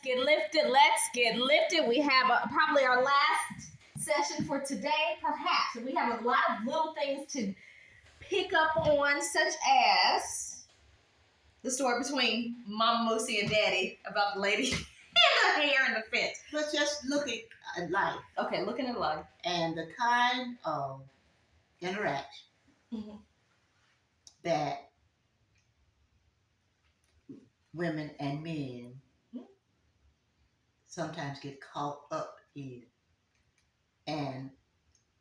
Get lifted. Let's get lifted. We have probably our last session for today, perhaps. And we have a lot of little things to pick up on, such as the story between Mama Moosey and Daddy about the lady and the hair and the fence. Let's just look at life. Okay, looking at life. And the kind of interaction that women and men sometimes get caught up in. And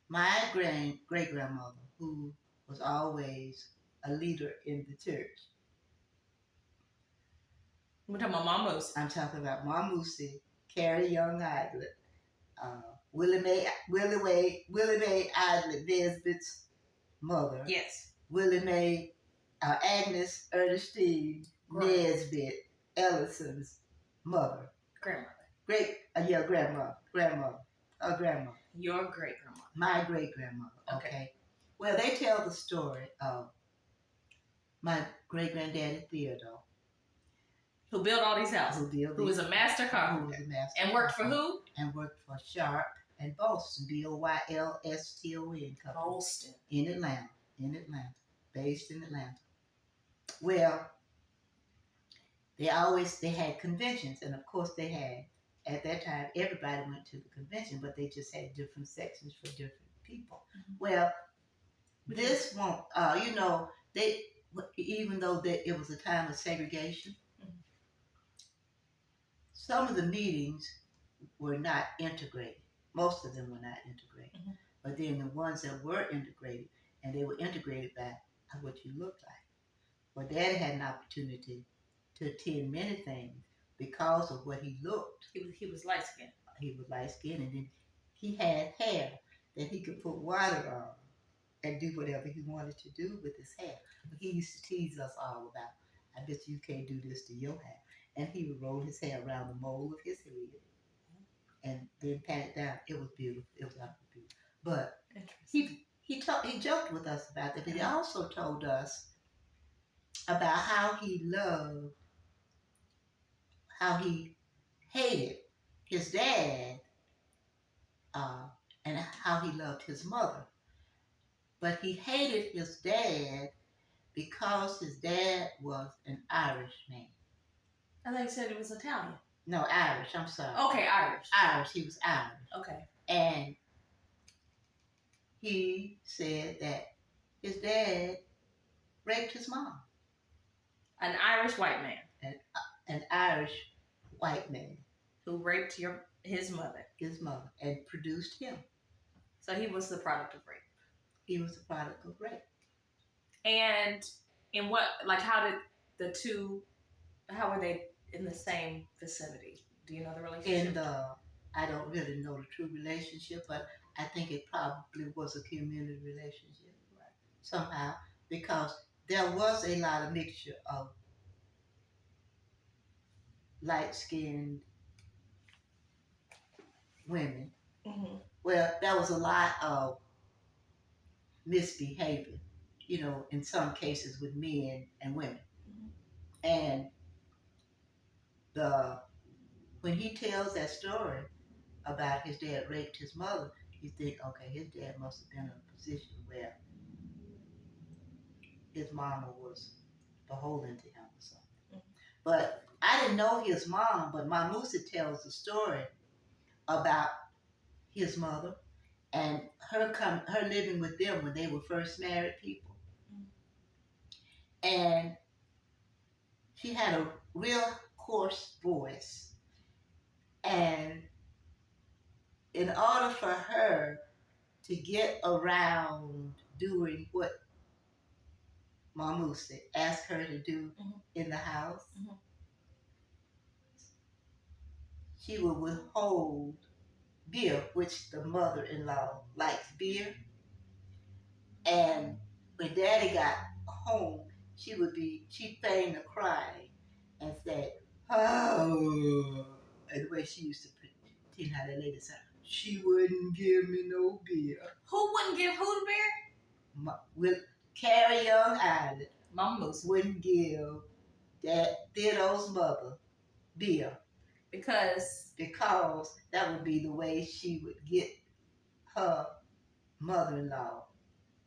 my great-grandmother, who was always a leader in the church. We're talking about Mama Moosey. I'm talking about Mama Moosey, Carrie Young Idlet, Willie Mae Idlet, Nesbitt's mother. Yes. Willie Mae, Agnes Ernestine Nesbitt Ellison's mother. Grandmother. Grandmother. Your great-grandmother. My great-grandmother. Okay. Well, they tell the story of my great-granddaddy Theodore. Who built all these houses. Who was a master carpenter. And worked for who? And worked for Sharp and Bolston, Bylston Company. Bolston. In Atlanta. Based in Atlanta. Well, they had conventions, and of course they had, at that time, everybody went to the convention, but they just had different sections for different people. Well, this one, even though it was a time of segregation, some of the meetings were not integrated. Most of them were not integrated. But then the ones that were integrated, and they were integrated by what you looked like. Well, Daddy had an opportunity to attend many things because of what he looked. He was light-skinned. He was light-skinned, and then he had hair that he could put water on and do whatever he wanted to do with his hair. But he used to tease us all about, I bet you can't do this to your hair. And he would roll his hair around the mole of his head and then pat it down. It was beautiful. It was absolutely beautiful. But he joked with us about that, but he also told us about how he hated his dad, and how he loved his mother. But he hated his dad because his dad was an Irish man. I thought you said it was Italian. No, Irish. I'm sorry. Okay, Irish. Irish. He was Irish. Okay. And he said that his dad raped his mom. An Irish white man. An Irish white man. Who raped his mother. His mother. And produced him. So he was the product of rape. He was the product of rape. And how were they in the same vicinity? Do you know the relationship? I don't really know the true relationship, but I think it probably was a community relationship, right? Somehow, because there was a lot of mixture of light-skinned women. Well, there was a lot of misbehavior, in some cases with men and women. And when he tells that story about his dad raped his mother, you think, okay, his dad must have been in a position where his mama was beholden to him or something. But I didn't know his mom, but my Moosey tells the story about his mother and her living with them when they were first married people. And she had a real coarse voice. And in order for her to get around doing what Mamusi asked her to do in the house, she would withhold beer, which the mother-in-law likes beer. And when Daddy got home, she'd feign a cry and say, oh, and the way she used to pretend how that lady said, she wouldn't give me no beer. Who wouldn't give who the beer? Carrie Young Islet. Mama Moosey wouldn't give Theodore's mother beer. Because that would be the way she would get her mother-in-law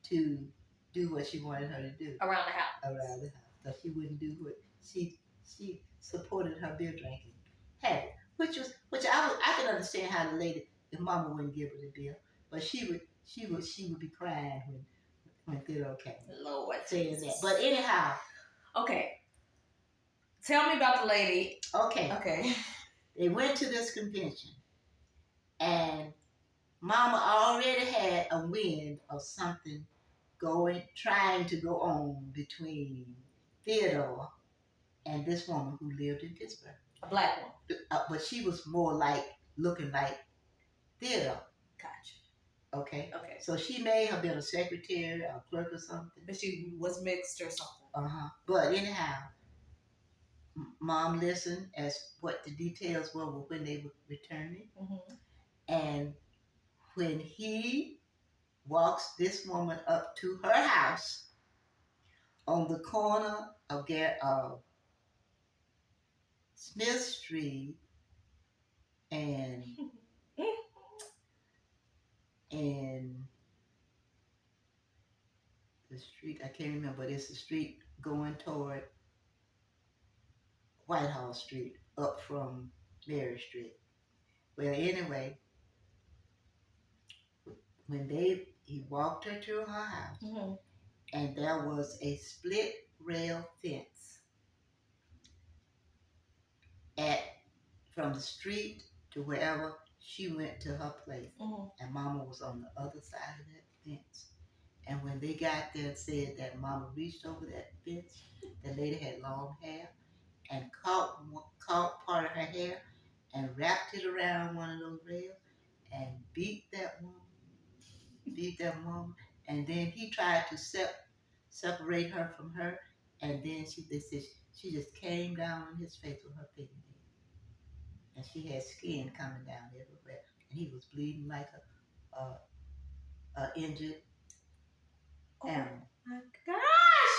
to do what she wanted her to do around the house. So she wouldn't do what she supported her beer drinking habit, which I could understand how the lady, the mama wouldn't give her the beer, but she would be crying when Theodore came. Lord saying Jesus. that. But anyhow, okay. Tell me about the lady. Okay. They went to this convention, and Mama already had a wind of something trying to go on between Theodore and this woman who lived in Pittsburgh. A black woman. But she was more looking like Theodore. Gotcha. Okay. So she may have been a secretary, a clerk or something. But she was mixed or something. But anyhow, Mom listened as what the details were when they were returning. Mm-hmm. And when he walks this woman up to her house on the corner of Smith Street and the street, I can't remember, but it's the street going toward Whitehall Street up from Mary Street. Well, anyway, when he walked her to her house, mm-hmm. and there was a split rail fence from the street to wherever she went to her place, mm-hmm. and Mama was on the other side of that fence. And when they got there, it said that Mama reached over that fence. The lady had long hair and caught part of her hair and wrapped it around one of those rails and beat that woman. And then he tried to separate her from her, and then they said she just came down on his face with her piggy nail, and she had skin coming down everywhere, and he was bleeding like a injured animal. Oh my gosh!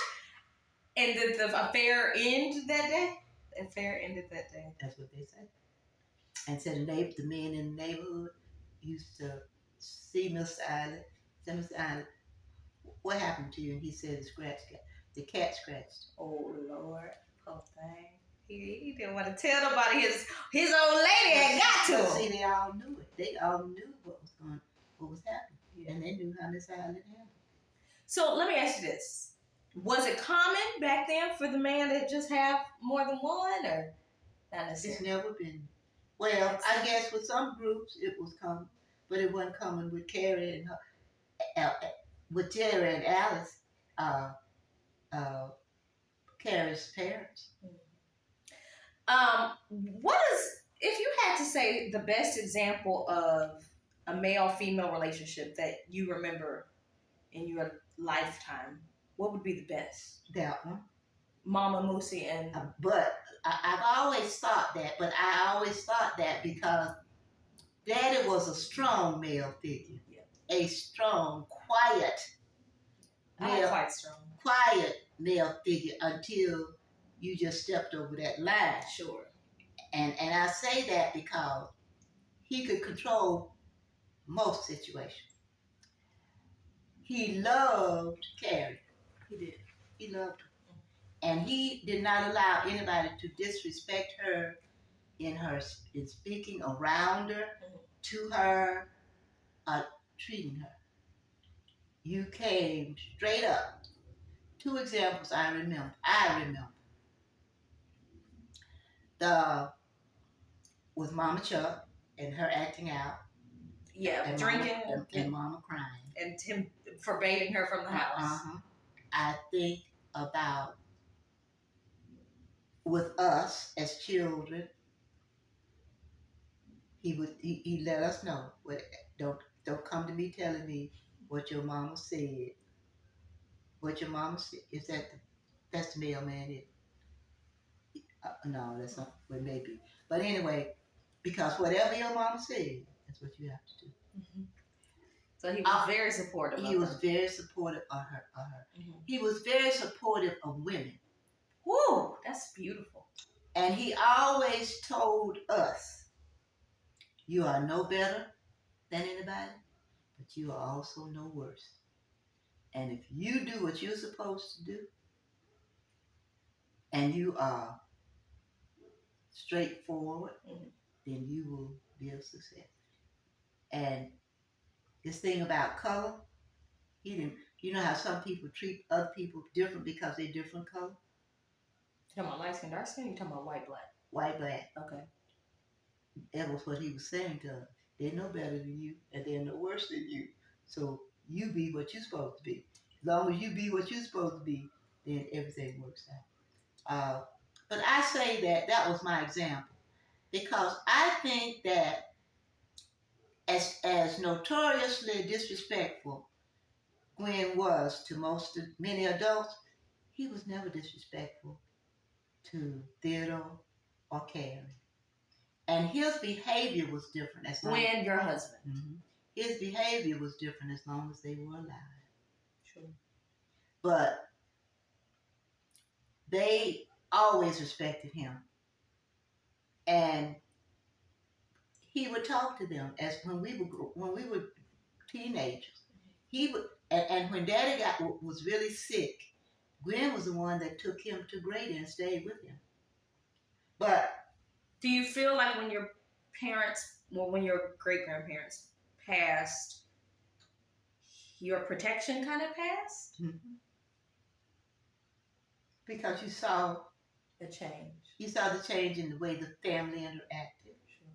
And did the affair end that day? The affair ended that day. That's what they said. And said the men in the neighborhood used to see Mr. Island. Said, Mr. Island, what happened to you? And he said the cat scratched. Oh Lord, poor thing. He didn't want to tell nobody his old lady had got to him. See, they all knew it. They all knew what was happening. Yeah. And they knew how Miss Island happened. So let me ask you this. Was it common back then for the man to just have more than one, or not necessarily? It's never been. Well, I guess with some groups it was common, but it wasn't common with Carrie and with Jerry and Alice, Carrie's parents. What is, if you had to say the best example of a male-female relationship that you remember in your lifetime, what would be the best? That one. Mama Moosey and... But I've always thought that, because Daddy was a strong male figure. Yeah. A strong, quiet male figure until you just stepped over that line. Sure. And I say that because he could control most situations. He loved Carrie. He did. He loved her. And he did not allow anybody to disrespect her in speaking around her, to her, treating her. You came straight up. 2 examples I remember. With Mama Chuck and her acting out. Yeah, and drinking. And Mama crying. And him forbidding her from the house. I think about with us as children, he let us know. Don't come to me telling me what your mama said. What your mama said is that's the mailman. No, that's not. Well, maybe. But anyway, because whatever your mama said, that's what you have to do. Mm-hmm. So he was very supportive. He was very supportive of her. Mm-hmm. He was very supportive of women. Woo, that's beautiful. And he always told us, you are no better than anybody, but you are also no worse. And if you do what you're supposed to do, and you are straightforward, then you will be a success. And this thing about color, he didn't. You know how some people treat other people different because they're different color? You talking about light skin, dark skin, or you talking about white, black? White, black. Okay. That was what he was saying to us. They're no better than you, and they're no worse than you. So you be what you're supposed to be. As long as you be what you're supposed to be, then everything works out. But I say that was my example because I think that as notoriously disrespectful Gwen was to many adults, he was never disrespectful to Theodore or Carrie. And his behavior was different as long Gwen, your husband. Mm-hmm. His behavior was different as long as they were alive. Sure. But they always respected him. And he would talk to them as when we were teenagers. He would, and when Daddy was really sick, Gwen was the one that took him to Grady and stayed with him. But do you feel like when your great grandparents passed, your protection kind of passed? Mm-hmm. Because you saw the change. You saw the change in the way the family interacted. Sure.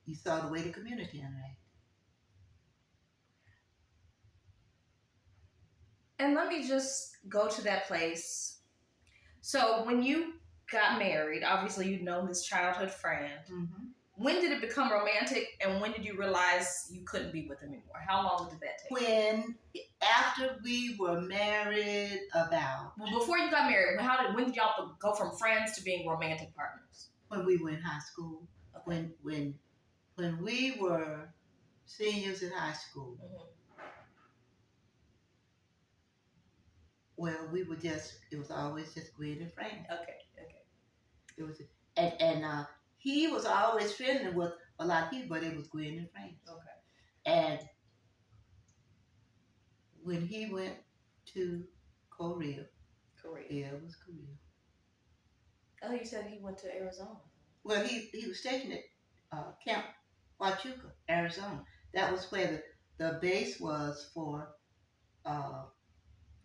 You saw the way the community interacted. And let me just go to that place. So when you got married, obviously you'd known this childhood friend. Mm-hmm. When did it become romantic, and when did you realize you couldn't be with him anymore? How long did that take? After we were married about... Well, before you got married, when did y'all go from friends to being romantic partners? When we were in high school. Okay. When we were seniors in high school. Mm-hmm. Well, it was always just Gwen and friends. Okay. It was, and he was always friendly with a lot of people, but it was Gwen and friends. Okay. And when he went to Korea. Yeah, it was Korea. Oh, you said he went to Arizona. Well, he was stationed at Camp Huachuca, Arizona. That was where the base was for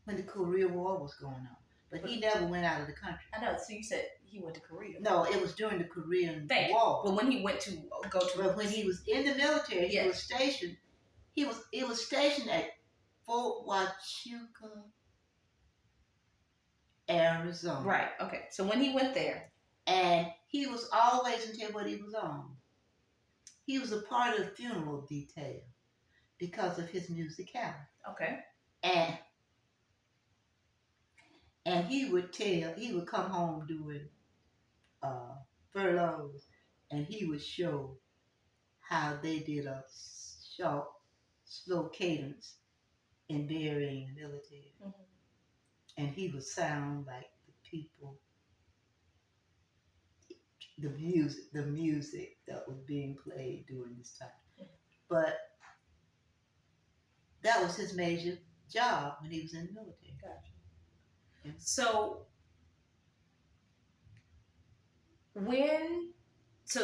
when the Korea War was going on. But he never went out of the country. I know. So you said he went to Korea. No, it was during the Korean War. But when he went to go to... But when he was in the military, he was stationed. He was stationed at Fort Huachuca, Arizona. Right. Okay. So when he went there, and he was always, until what he was on, he was a part of the funeral detail because of his musicality. Okay. And he would come home doing furloughs, and he would show how they did a short, slow cadence in burying the military. Mm-hmm. And he would sound like the people, the music that was being played during this time. Mm-hmm. But that was his major job when he was in the military. Gotcha. Yeah. So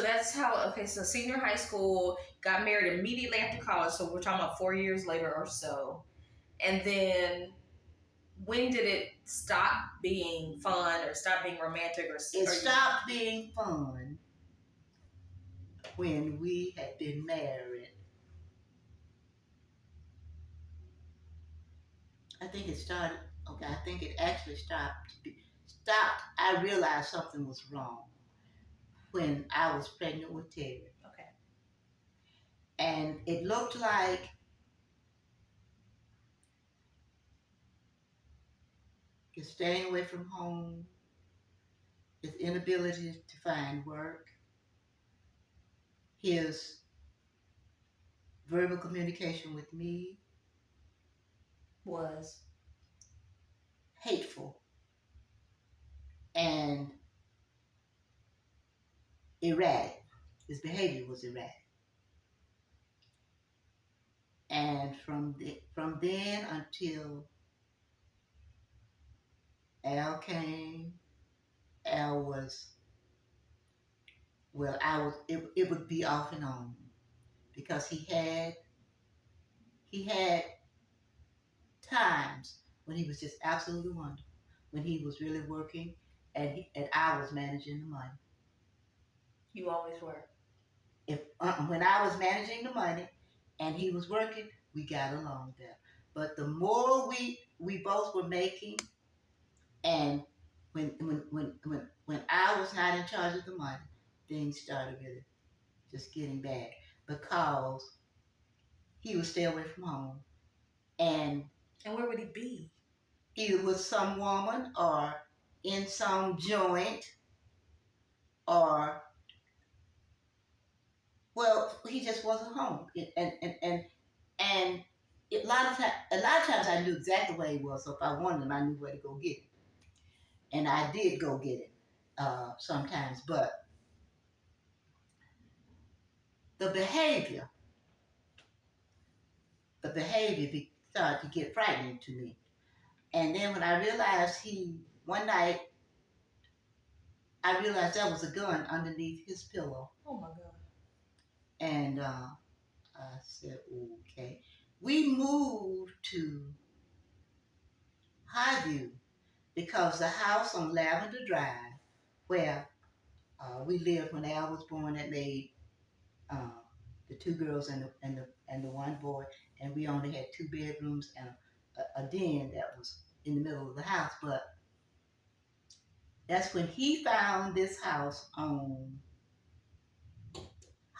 that's how, so senior high school, got married immediately after college. So we're talking about 4 years later or so. And then when did it stop being fun or stop being romantic? It stopped being fun when we had been married. I think it actually stopped. I realized something was wrong when I was pregnant with Terry. Okay. And it looked like his staying away from home, his inability to find work, his verbal communication with me was hateful. And erratic. His behavior was erratic. And from then until Al came, Al was, well, it would be off and on because he had times when he was just absolutely wonderful, when he was really working and I was managing the money. You always were. If When I was managing the money and he was working, we got along better. But the more we both were making, and when I was not in charge of the money, things started really just getting bad because he would stay away from home and where would he be? either with some woman or in some joint or, well, he just wasn't home. And a lot of times I knew exactly where he was. So if I wanted him, I knew where to go get him, and I did go get him sometimes. But the behavior, started to get frightening to me. And then when I realized one night, I realized there was a gun underneath his pillow. Oh my God. And I said, okay. We moved to Highview because the house on Lavender Drive, where we lived when Al was born, that made uh, the two girls and the one boy, and we only had 2 bedrooms and a den that was in the middle of the house. But that's when he found this house on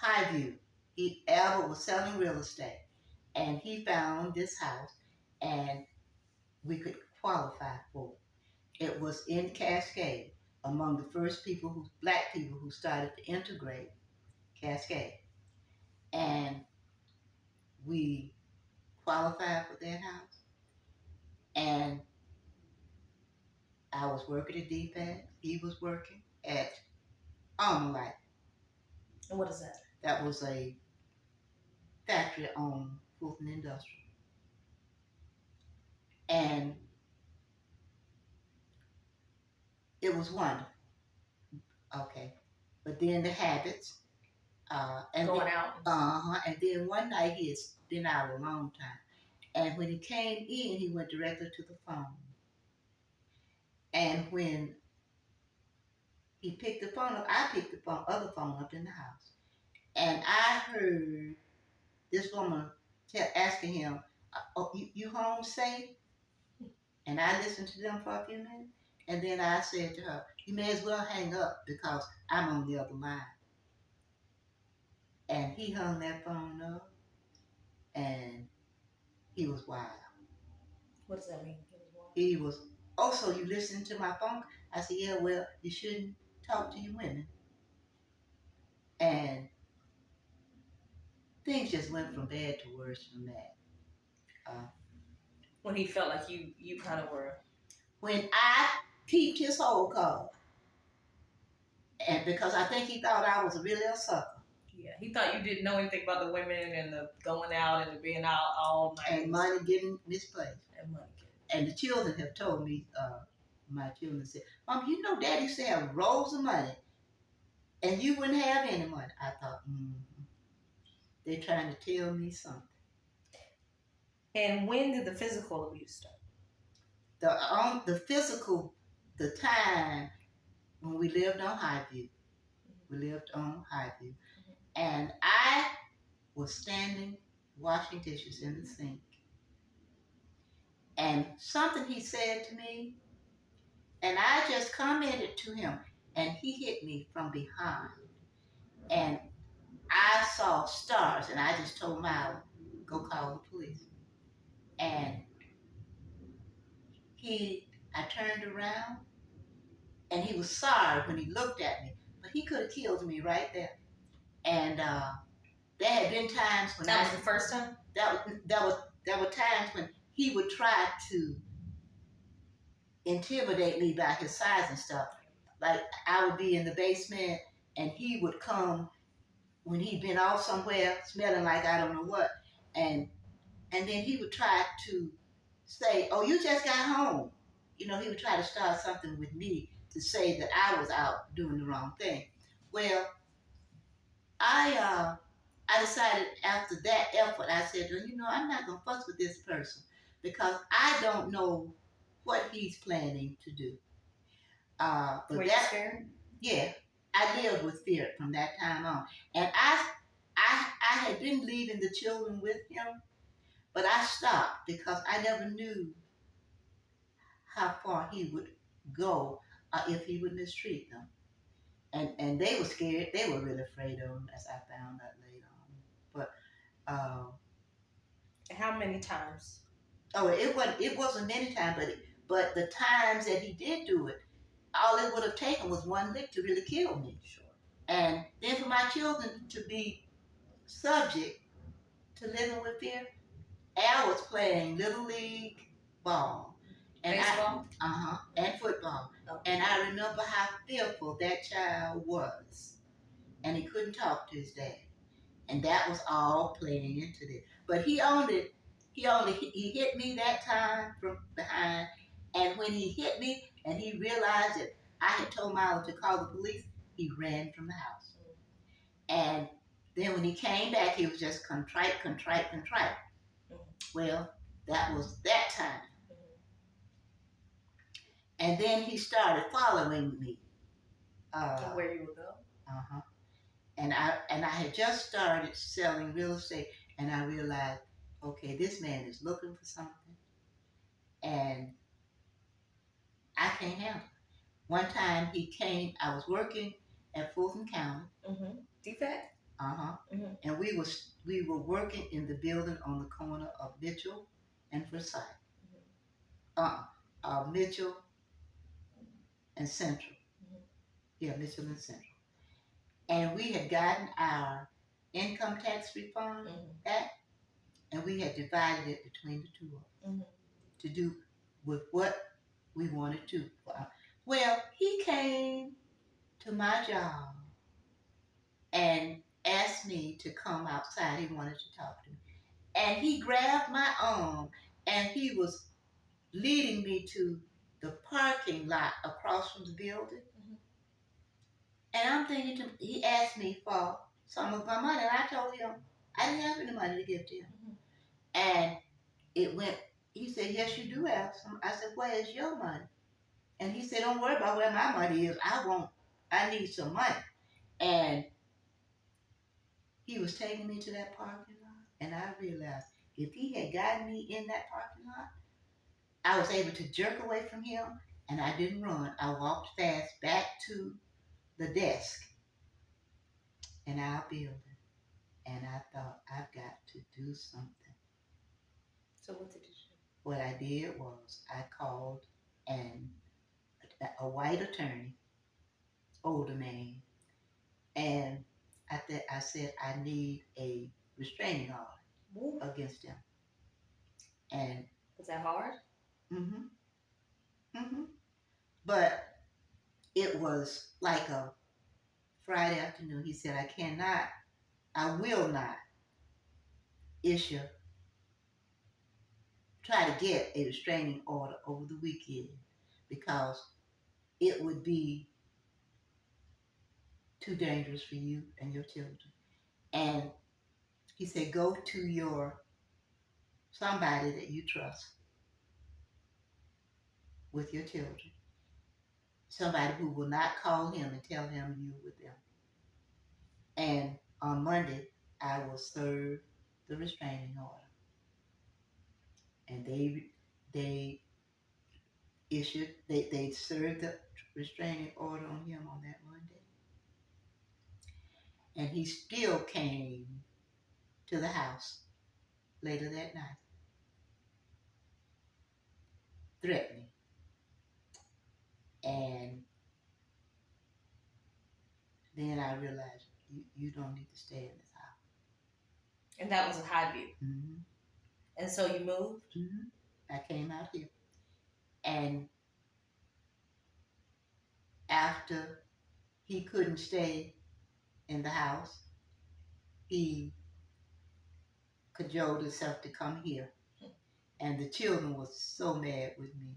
Highview. Albert was selling real estate, and he found this house, and we could qualify for it. It was in Cascade, among the first black people who started to integrate Cascade, and we qualified for that house. And I was working at DPAC. He was working at Armalite. And what is that? That was a factory on Fulton Industrial. And it was wonderful. Okay. But then the habits. And Going out. And then one night he had been out a long time. And when he came in, he went directly to the phone. And when he picked the phone up, I picked the other phone up in the house. And I heard this woman asking him, "Oh, you home safe?" And I listened to them for a few minutes. And then I said to her, "You may as well hang up because I'm on the other line." And he hung that phone up, and he was wild. What does that mean? He was, "Oh, so you listening to my phone?" I said, "Yeah, well, you shouldn't talk to your women." And things just went from bad to worse from that. When he felt like you kind of were. When I peeped his whole call, and because I think he thought I was a real sucker. Yeah, he thought you didn't know anything about the women and the going out and the being out all night. And money getting misplaced. And money. And the children have told me, my children said, "Mom, you know Dad used to have rolls of money, and you wouldn't have any money." I thought, they're trying to tell me something. And when did the physical abuse start? The physical, the time when we lived on Highview. We lived on Highview. And I was standing washing dishes in the sink. And something he said to me, and I just commented to him, and he hit me from behind. And I saw stars, and I just told Myla, "Go call the police." And I turned around, and he was sorry when he looked at me, but he could have killed me right there. And there had been times when that was the first time. There were times when he would try to intimidate me by his size and stuff. Like I would be in the basement and he would come when he'd been off somewhere smelling like I don't know what, and then he would try to say, "Oh, you just got home." You know, he would try to start something with me to say that I was out doing the wrong thing. Well, I decided after that effort, I said, well, you know, I'm not gonna fuss with this person because I don't know what he's planning to do. But Were you scared? Yeah, I lived with fear from that time on, and I had been leaving the children with him, but I stopped because I never knew how far he would go if he would mistreat them. And they were scared. They were really afraid of him, as I found out later on. But How many times? oh, it wasn't many times, but the times that he did do it, all it would have taken was one lick to really kill me. Sure. And then for my children to be subject to living with fear, Al was playing little league ball, and Baseball? and football, Okay. and I remember how fearful that child was, and he couldn't talk to his dad. And that was all playing into this. But he owned it. He hit me that time from behind, and when he hit me and he realized that I had told Milo to call the police, he ran from the house. And then when he came back, he was just contrite, contrite, contrite. Well, that was that time. And then he started following me. Where you would go? Uh-huh. And I had just started selling real estate, and I realized, okay, this man is looking for something, and I can't handle it. One time he came, I was working at Fulton County. Defect? And we were working in the building on the corner of Mitchell and Forsyth. Mitchell and Central. Yeah, Mitchell and Central. And we had gotten our income tax refund back, and we had divided it between the two of us to do with what we wanted to. Well, he came to my job and asked me to come outside. He wanted to talk to me. And he grabbed my arm and he was leading me to the parking lot across from the building. And I'm thinking, he asked me for some of my money. And I told him I didn't have any money to give to him. And he said, yes, you do have some. I said, where's your money? And he said, don't worry about where my money is. I need some money. And he was taking me to that parking lot. And I realized if he had gotten me in that parking lot, I was able to jerk away from him, and I didn't run. I walked fast back to the desk in our building. And I thought, I've got to do something. So what did you do? What I did was I called a white attorney, older man, and I said I need a restraining order against him. And was that hard? But it was like a Friday afternoon. He said, I will not issue, try to get a restraining order over the weekend because it would be too dangerous for you and your children. And he said, go to somebody that you trust with your children. Somebody who will not call him and tell him you were with them. And on Monday, I will serve the restraining order. And they they served the restraining order on him on that Monday. And he still came to the house later that night, threatening. And then I realized you don't need to stay in this house. And that was a high view. And so you moved? I came out here. And after he couldn't stay in the house, he cajoled himself to come here. And the children were so mad with me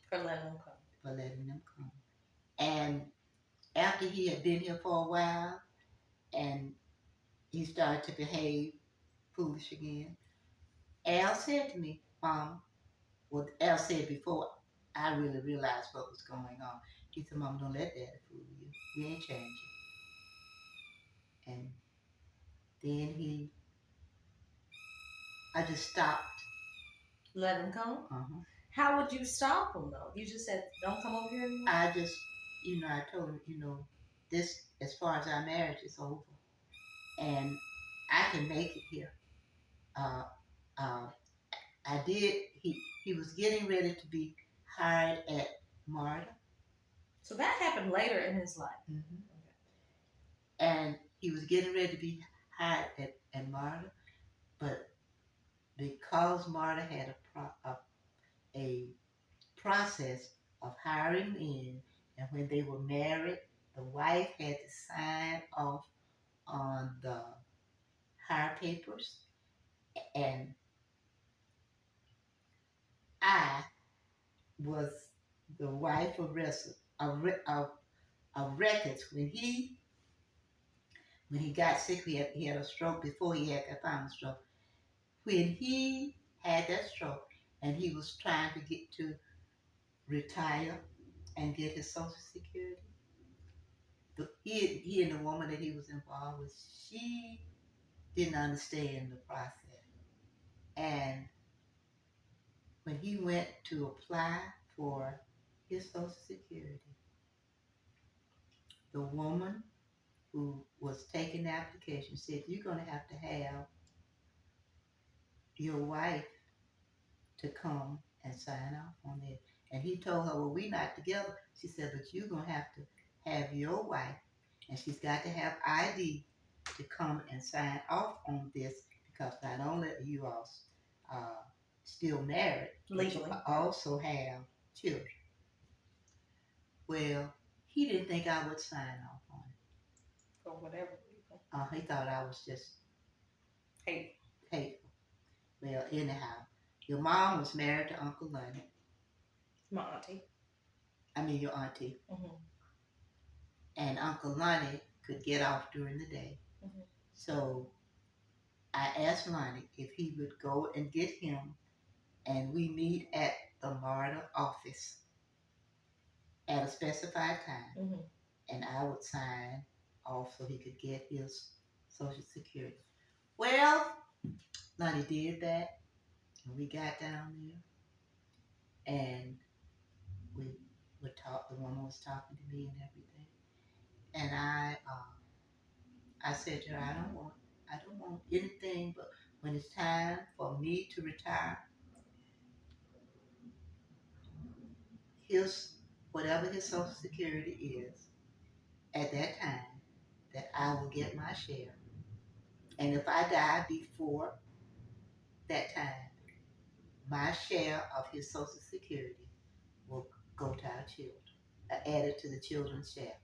For letting them come. for letting them come. And after he had been here for a while and he started to behave foolish again, Al said to me, Mom, well, Al said before I really realized what was going on. He said, Mom, don't let Daddy fool you. You ain't changing. And then I just stopped. Let him come? Uh-huh. How would you stop him, though? You just said, don't come over here anymore? I just, I told him, this, as far as our marriage is over, and I can make it here. Uh, uh, I did, he was getting ready to be hired at MARTA. So that happened later in his life. Mm-hmm. And he was getting ready to be hired at MARTA, but because MARTA had a process of hiring in, and when they were married, the wife had to sign off on the hire papers, and I was the wife of records. When he got sick, he had a stroke before he had that final stroke. When he had that stroke, and he was trying to get to retire and get his Social Security, he and the woman that he was involved with, she didn't understand the process. And when he went to apply for his Social Security, the woman who was taking the application said, you're going to have your wife to come and sign off on it. And he told her, well, we're not together. She said, but you're going to have your wife, and she's got to have ID to come and sign off on this, because not only are you all still married, legally, but you also have children. Well, he didn't think I would sign off on it. For whatever reason. He thought I was just hateful. Well, anyhow, your mom was married to Uncle Lonnie. My auntie. I mean, your auntie. Mm-hmm. And Uncle Lonnie could get off during the day. Mm-hmm. So I asked Lonnie if he would go and get him, and we meet at the MARTA office at a specified time. Mm-hmm. And I would sign off so he could get his Social Security. Well, Lonnie did that, and we got down there, and we would talk. The woman was talking to me and everything, and I said to her, I don't want anything, but when it's time for me to retire, his whatever his Social Security is at that time, that I will get my share. And if I die before that time, my share of his Social Security will go to our children, added to the children's share.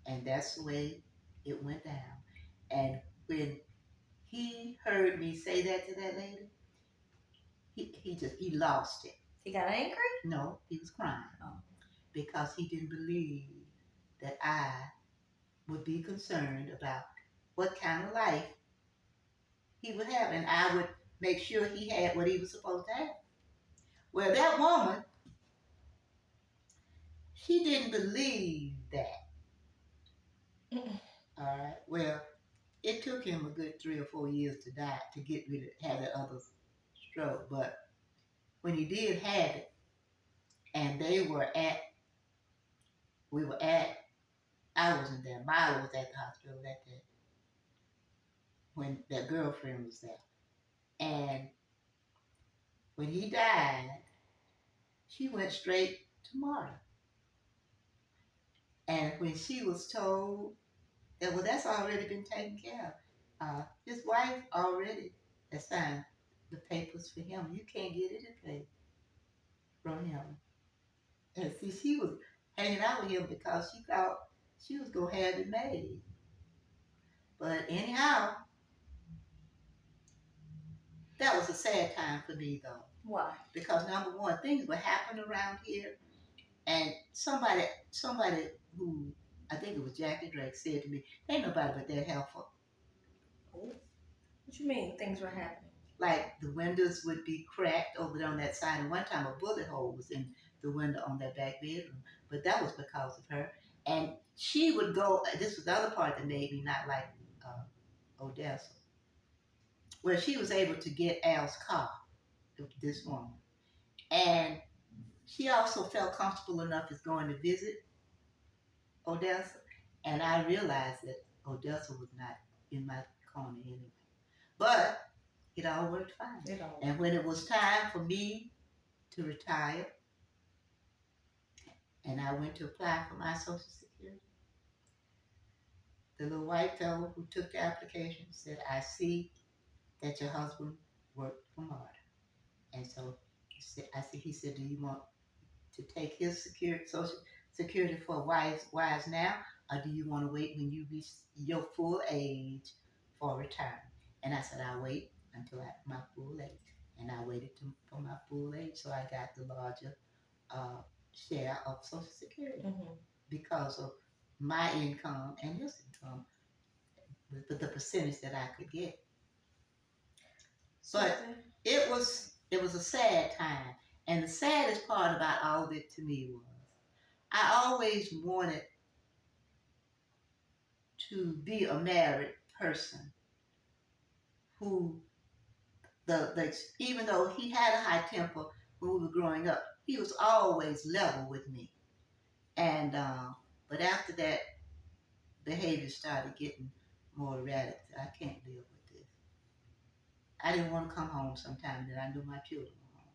And that's the way it went down. And when he heard me say that to that lady, he lost it. He got angry? No, he was crying. Oh. Because he didn't believe that I would be concerned about what kind of life he would have, and I would make sure he had what he was supposed to have. Well, that woman, she didn't believe that. All right. Well, it took him a good 3 or 4 years to die, to get rid of, have that other stroke. But when he did have it, and I wasn't there. Milo was at the hospital that day when that girlfriend was there. And when he died, she went straight to MARTA. And when she was told that, well, that's already been taken care of, his wife already assigned the papers for him. You can't get anything from him. And see, she was hanging out with him because she thought she was going to have it made. But anyhow, that was a sad time for me though. Why? Because number one, things would happen around here, and somebody who I think it was Jackie Drake said to me, "Ain't nobody but that helpful." Oh, what you mean things were happening? Like the windows would be cracked over there on that side, and one time a bullet hole was in the window on that back bedroom, but that was because of her. And she would go. This was the other part that made me not like Odessa, where she was able to get Al's car, this woman, and she also felt comfortable enough as going to visit Odessa, and I realized that Odessa was not in my corner anyway. But it all worked fine. And when it was time for me to retire, and I went to apply for my Social Security, the little white fellow who took the application said, "I see that your husband worked for MARTA." And so he said, "Do you want to take his Social Security for wives now, or do you want to wait when you reach your full age for retirement?" And I said, "I'll wait until my full age." And I waited for my full age, so I got the larger share of Social Security because of my income and his income, with the percentage that I could get. But it was a sad time, and the saddest part about all of it to me was I always wanted to be a married person who even though he had a high temper when we were growing up, he was always level with me. And but after that, behavior started getting more erratic. I can't live with this. I didn't want to come home sometime that I knew my children were home.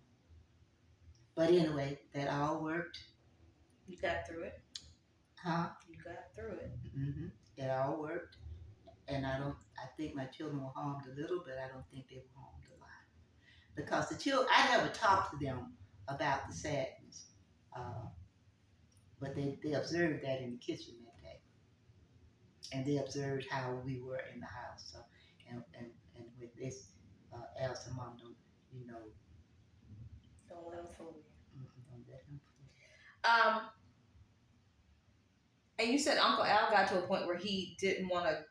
But anyway, that all worked. You got through it. Huh? You got through it. Mm-hmm. It all worked. And I think my children were harmed a little, but I don't think they were harmed a lot. Because the children, I never talked to them about the sadness. But they observed that in the kitchen that day. And they observed how we were in the house. So, and with this, Alice and Mom don't, don't let them fool you. Don't let them fool you. And you said Uncle Al got to a point where he didn't want to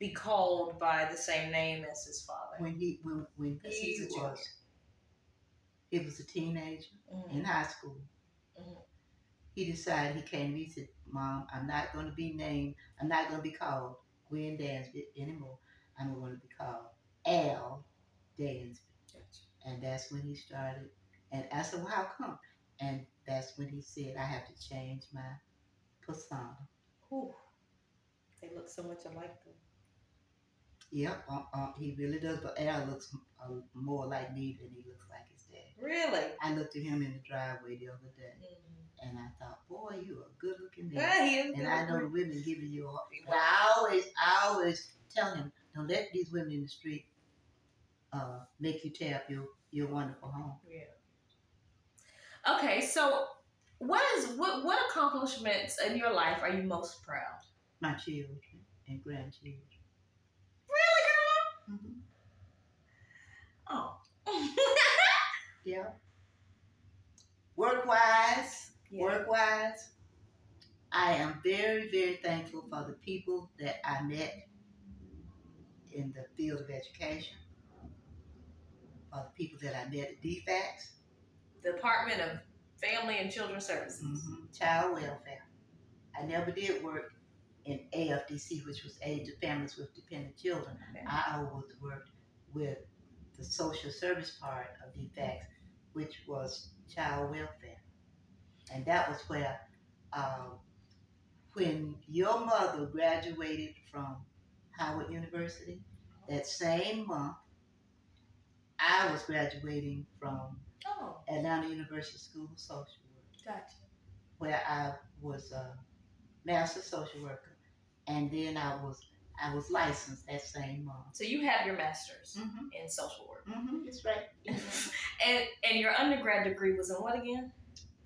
be called by the same name as his father. When he was a teenager in high school. He decided, he came to me and said, "Mom, I'm not going to be called Gwen Dansby anymore. I'm going to be called Al Dansby." And that's when he started. And I said, "Well, how come?" And that's when he said, "I have to change my persona." Ooh, they look so much alike though. Yep, he really does. But Al looks more like me than he looks like his dad. Really? I looked at him in the driveway the other day, and I thought, "Boy, you are a good-looking man." Yeah, he is. And I know the women giving you a hard time. But I always tell him, don't let these women in the street make you tear up your wonderful home. Yeah. Okay, so what accomplishments in your life are you most proud? My children and grandchildren. Really, girl? Mm-hmm. Oh. Yeah. Work-wise, I am very, very thankful for the people that I met in the field of education, for the people that I met at DFACS. Department of Family and Children Services. Child Welfare. I never did work in AFDC, which was Aid to Families with Dependent Children. Okay. I always worked with the social service part of DFACS, which was child welfare. And that was where, when your mother graduated from Howard University, that same month, I was graduating from Atlanta University School of Social Work. Gotcha. Where I was a master social worker, and then I was licensed that same month. So you have your master's in social work. That's right. and your undergrad degree was in what again?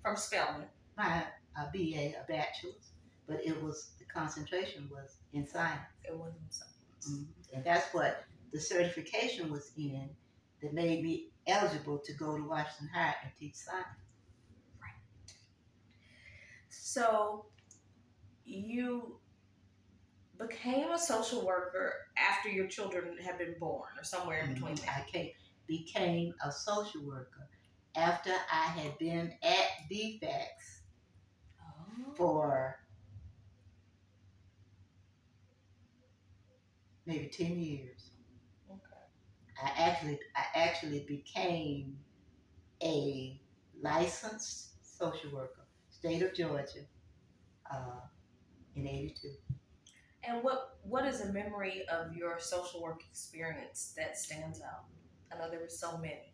From Spelman. My BA, a bachelor's, but it was the concentration was in science. It wasn't science. And that's what the certification was in that made me eligible to go to Washington High and teach science. Right. So you became a social worker after your children had been born, or somewhere in between that. I became a social worker after I had been at DFACS for maybe 10 years. Okay. I actually became a licensed social worker, state of Georgia, in '82. And what is a memory of your social work experience that stands out? I know there were so many.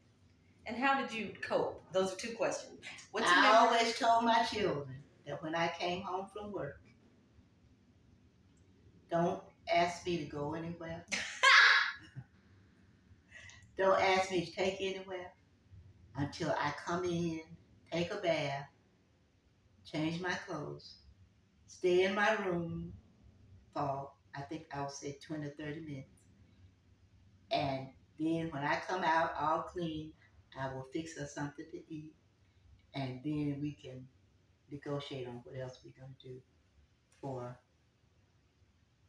And how did you cope? Those are two questions. I always told my children that when I came home from work, don't ask me to go anywhere. Don't ask me to take anywhere until I come in, take a bath, change my clothes, stay in my room for, I think I would say 20 or 30 minutes. And then when I come out all clean, I will fix us something to eat. And then we can negotiate on what else we're going to do for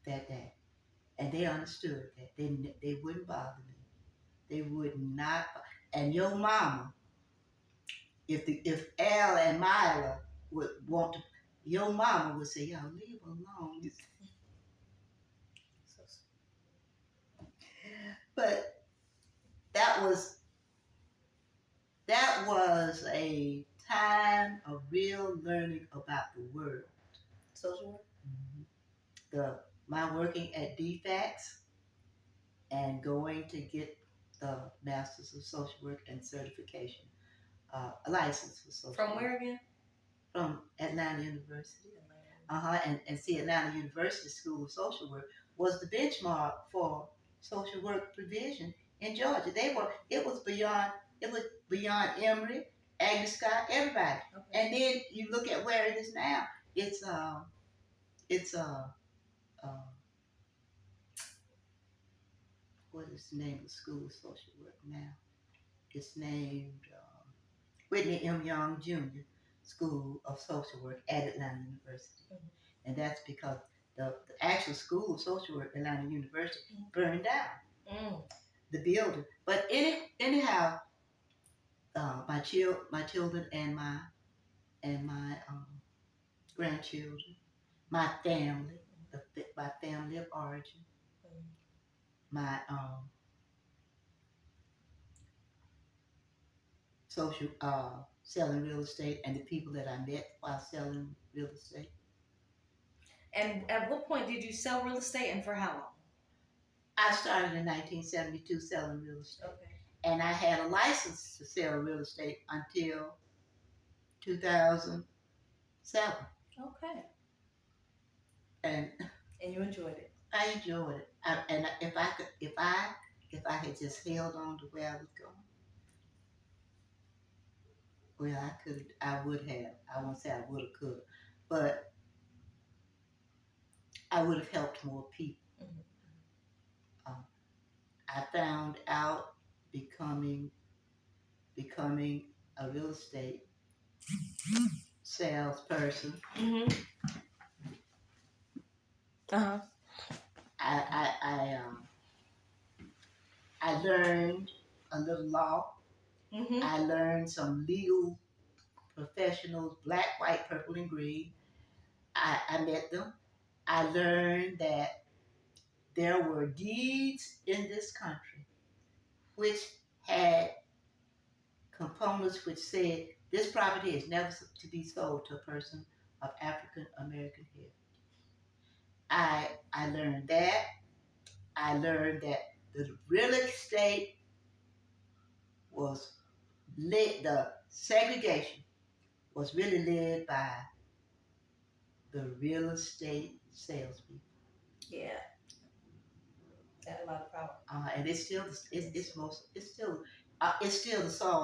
that day. And they understood that. They wouldn't bother me. They would not. And your mama, if Al and Mila would want to, your mama would say, "Y'all leave her alone." But that was a time of real learning about the world. Social work? My working at DFACS and going to get the Masters of Social Work and certification, a license for social From work. where again? From Atlanta University. And see, Atlanta University School of Social Work was the benchmark for social work provision in Georgia. It was beyond Emory, Agnes Scott, everybody. Okay. And then you look at where it is now. It's what is the name of the School of Social Work now? It's named Whitney M. Young Jr. School of Social Work at Atlanta University. And that's because the actual School of Social Work at Atlanta University burned down the building. But anyhow, my children and my grandchildren, my family, my family of origin, my social selling real estate, and the people that I met while selling real estate. And at what point did you sell real estate, and for how long? I started in 1972 selling real estate. Okay. And I had a license to sell real estate until 2007. Okay. And you enjoyed it. I enjoyed it. And if I had just held on to where I was going, well, I would have. I won't say I would have could, but I would have helped more people. I found out becoming a real estate salesperson. I learned a little law. I learned some legal professionals, black, white, purple, and green. I met them. I learned that there were deeds in this country which had components which said this property is never to be sold to a person of African American heritage. I learned that. I learned that the real estate was led, the segregation was really led by the real estate salespeople. Yeah. Had a lot of power. And it's still the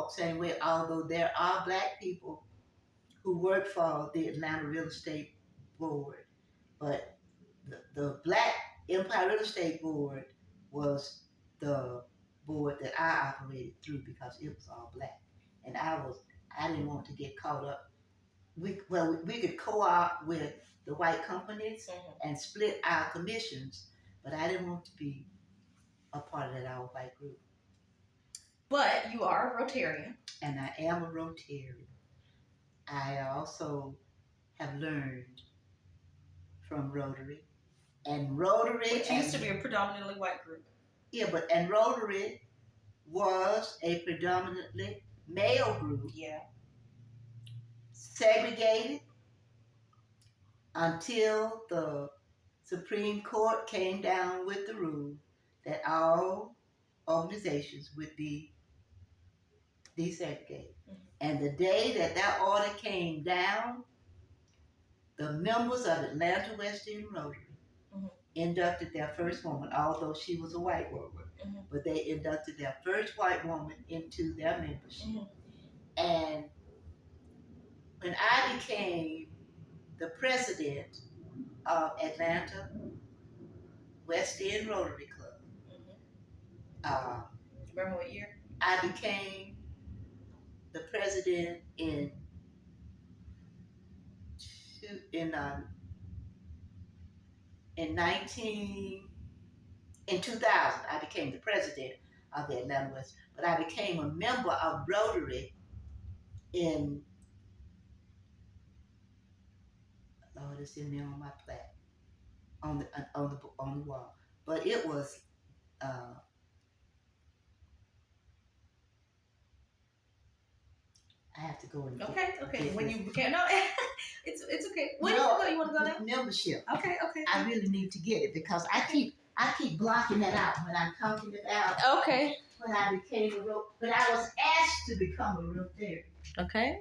same way. Although there are black people who work for the Atlanta Real Estate Board, but the Black Empire Real Estate Board was the board that I operated through because it was all black, and I didn't want to get caught up. We could co-op with the white companies and split our commissions, but I didn't want to be a part of that all white group. But you are a Rotarian. And I am a Rotarian. I also have learned from Rotary. And Rotary, which used to be a predominantly white group. Yeah, and Rotary was a predominantly male group. Yeah. Segregated until the Supreme Court came down with the rule that all organizations would be desegregated. And the day that order came down, the members of Atlanta West End Rotary inducted their first woman, although she was a white woman, but they inducted their first white woman into their membership. And when I became the president of Atlanta West End Rotary Club, remember what year? I became the president in 2000. I became the president of the Atlanta West, but I became a member of Rotary in, Lord, it's in there on my plaque, on the wall. But it was I have to go and okay. When you became it's okay. When you want to go now? Membership. Okay. I really need to get it because I keep blocking that out when I'm talking about. Okay. When I became but I was asked to become a Rotarian. Okay.